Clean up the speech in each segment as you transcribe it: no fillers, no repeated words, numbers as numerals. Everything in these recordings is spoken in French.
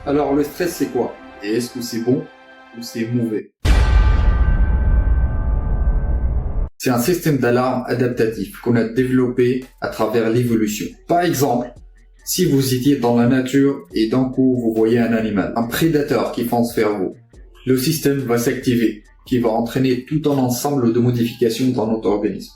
Alors le stress c'est quoi? Et est-ce que c'est bon ou c'est mauvais? C'est un système d'alarme adaptatif qu'on a développé à travers l'évolution. Par exemple, si vous étiez dans la nature et d'un coup vous voyez un animal, un prédateur qui fonce vers vous, le système va s'activer, qui va entraîner tout un ensemble de modifications dans notre organisme.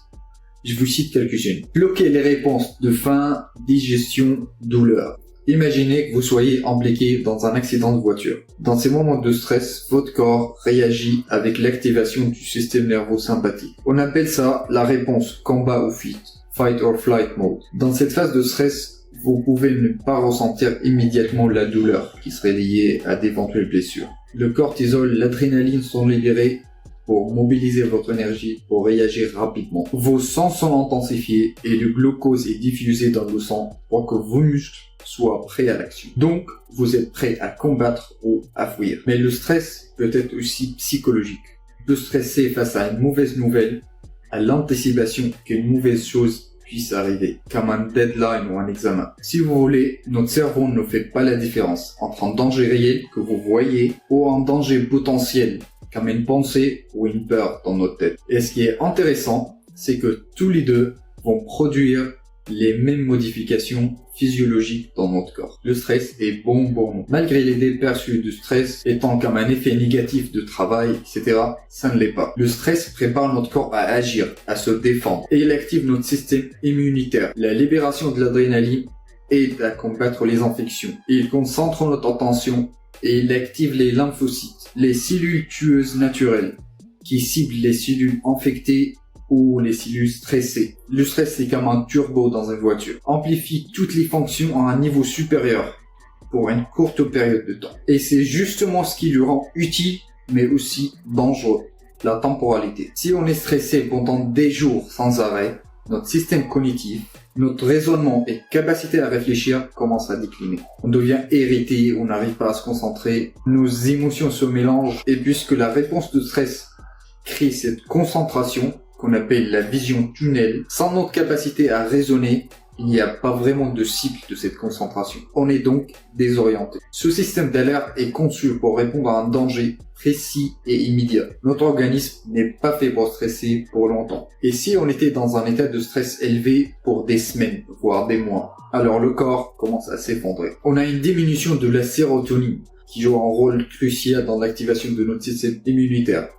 Je vous cite quelques-unes. Bloquer les réponses de faim, digestion, douleur. Imaginez que vous soyez impliqué dans un accident de voiture. Dans ces moments de stress, votre corps réagit avec l'activation du système nerveux sympathique. On appelle ça la réponse combat ou fuite, fight or flight mode. Dans cette phase de stress, vous pouvez ne pas ressentir immédiatement la douleur qui serait liée à d'éventuelles blessures. Le cortisol, l'adrénaline sont libérés pour mobiliser votre énergie pour réagir rapidement. Vos sens sont intensifiés et le glucose est diffusé dans le sang pour que vos muscles soient prêts à l'action. Donc, vous êtes prêt à combattre ou à fuir. Mais le stress peut être aussi psychologique. On peut stresser face à une mauvaise nouvelle, à l'anticipation qu'une mauvaise chose puisse arriver, comme un deadline ou un examen. Si vous voulez, notre cerveau ne fait pas la différence entre un danger réel que vous voyez ou un danger potentiel, comme une pensée ou une peur dans notre tête. Et ce qui est intéressant, c'est que tous les deux vont produire les mêmes modifications physiologiques dans notre corps. Le stress est bon pour nous. Malgré l'idée perçue du stress étant comme un effet négatif de travail, etc., ça ne l'est pas. Le stress prépare notre corps à agir, à se défendre, et il active notre système immunitaire. La libération de l'adrénaline aide à combattre les infections. Il concentre notre attention et il active les lymphocytes, les cellules tueuses naturelles, qui ciblent les cellules infectées ou les cellules stressées. Le stress, c'est comme un turbo dans une voiture. Amplifie toutes les fonctions à un niveau supérieur pour une courte période de temps. Et c'est justement ce qui le rend utile, mais aussi dangereux, la temporalité. Si on est stressé pendant des jours sans arrêt, notre système cognitif, notre raisonnement et capacité à réfléchir commencent à décliner. On devient irrité, on n'arrive pas à se concentrer, nos émotions se mélangent, et puisque la réponse de stress crée cette concentration, qu'on appelle la vision tunnel, sans notre capacité à raisonner, il n'y a pas vraiment de cycle de cette concentration. On est donc désorienté. Ce système d'alerte est conçu pour répondre à un danger précis et immédiat. Notre organisme n'est pas fait pour stresser pour longtemps. Et si on était dans un état de stress élevé pour des semaines, voire des mois, alors le corps commence à s'effondrer. On a une diminution de la sérotonine, qui joue un rôle crucial dans l'activation de notre système immunitaire,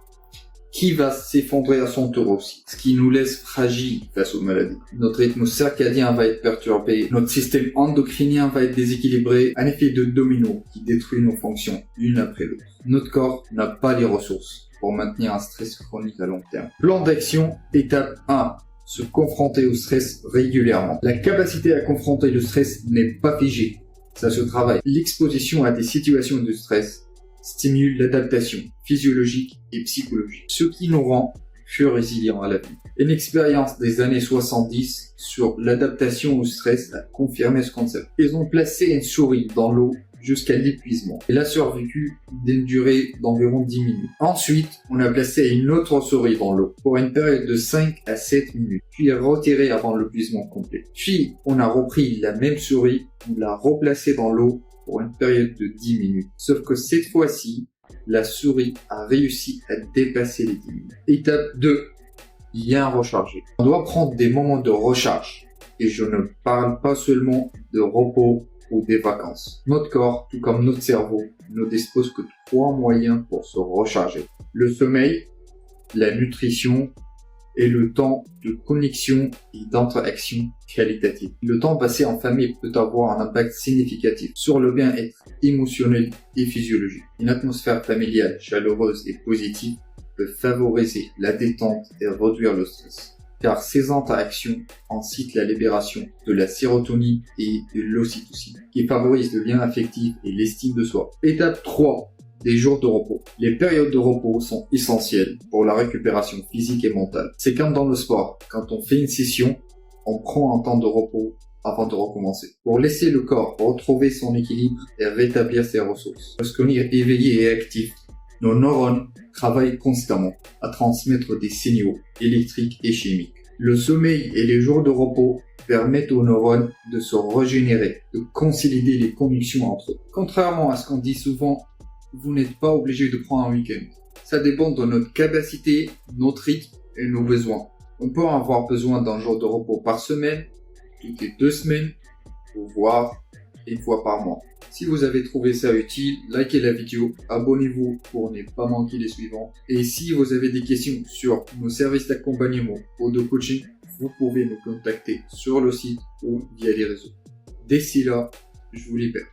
qui va s'effondrer à son tour aussi, ce qui nous laisse fragiles face aux maladies. Notre rythme circadien va être perturbé, notre système endocrinien va être déséquilibré, un effet de domino qui détruit nos fonctions l'une après l'autre. Notre corps n'a pas les ressources pour maintenir un stress chronique à long terme. Plan d'action, étape 1. Se confronter au stress régulièrement. La capacité à confronter le stress n'est pas figée, ça se travaille. L'exposition à des situations de stress stimule l'adaptation physiologique et psychologique, ce qui nous rend plus résilients à la vie. Une expérience des années 70 sur l'adaptation au stress a confirmé ce concept. Ils ont placé une souris dans l'eau jusqu'à l'épuisement. Elle a survécu d'une durée d'environ 10 minutes. Ensuite, on a placé une autre souris dans l'eau pour une période de 5 à 7 minutes, puis retiré avant l'épuisement complet. Puis, on a repris la même souris, on l'a replacée dans l'eau pour une période de 10 minutes. Sauf que cette fois-ci, la souris a réussi à dépasser les 10 minutes. Étape 2. Bien recharger. On doit prendre des moments de recharge. Et je ne parle pas seulement de repos ou des vacances. Notre corps, tout comme notre cerveau, ne dispose que de 3 moyens pour se recharger. Le sommeil, la nutrition et le temps de connexion et d'interaction qualitative. Le temps passé en famille peut avoir un impact significatif sur le bien-être émotionnel et physiologique. Une atmosphère familiale chaleureuse et positive peut favoriser la détente et réduire le stress, car ces interactions incitent la libération de la sérotonine et de l'ocytocine, qui favorisent le lien affectif et l'estime de soi. Étape 3. Des jours de repos. Les périodes de repos sont essentielles pour la récupération physique et mentale. C'est comme dans le sport. Quand on fait une session, on prend un temps de repos avant de recommencer, pour laisser le corps retrouver son équilibre et rétablir ses ressources. Lorsqu'on est éveillé et actif, nos neurones travaillent constamment à transmettre des signaux électriques et chimiques. Le sommeil et les jours de repos permettent aux neurones de se régénérer, de consolider les connexions entre eux. Contrairement à ce qu'on dit souvent, vous n'êtes pas obligé de prendre un week-end. Ça dépend de notre capacité, notre rythme et nos besoins. On peut avoir besoin d'un jour de repos par semaine, toutes les 2 semaines, voire une fois par mois. Si vous avez trouvé ça utile, likez la vidéo, abonnez-vous pour ne pas manquer les suivants. Et si vous avez des questions sur nos services d'accompagnement ou de coaching, vous pouvez nous contacter sur le site ou via les réseaux. D'ici là, je vous libère.